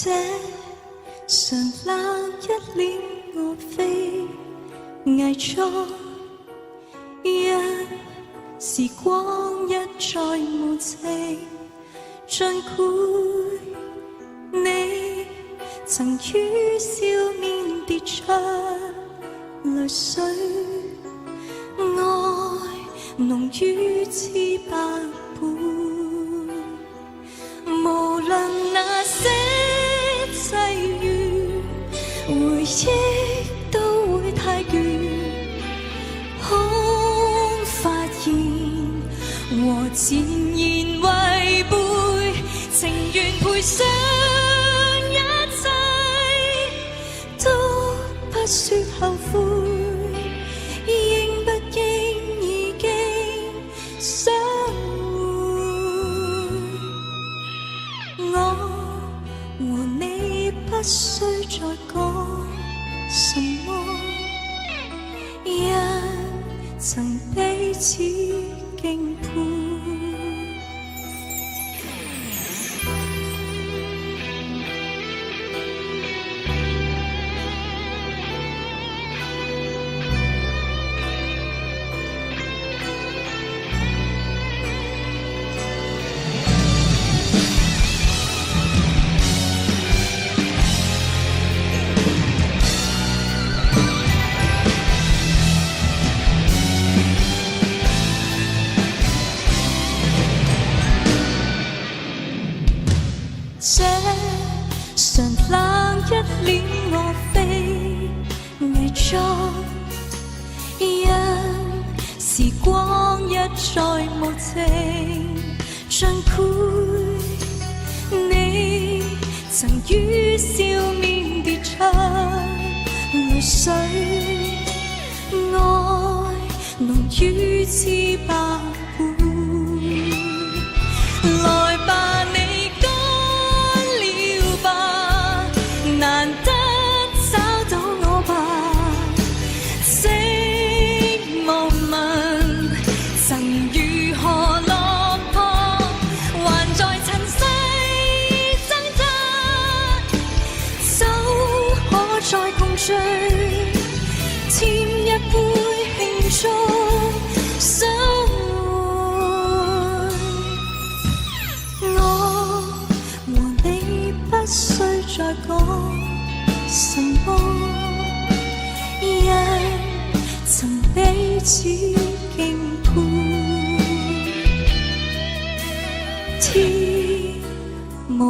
這常冷一臉我非偽裝，因時光一再無情，盡攰你曾於笑面跌出淚水，愛濃於千百倍，無論那些際遇，回憶都會太遠，空發現和前言違背，情願賠上一切，都不說後悔，應不應已經相會，我和你不需再講什麼，因曾彼此敬佩。這常冷一臉我非偽裝，因時光一再無情，盡攰你曾於笑面跌出淚水，愛濃於千百倍，來吧你難得找到我吧，寂寞問曾如何落魄，還在塵世掙扎，酒可再共聚，添一杯慶祝相會，我和你不需再講什麼，因曾彼此敬佩，天無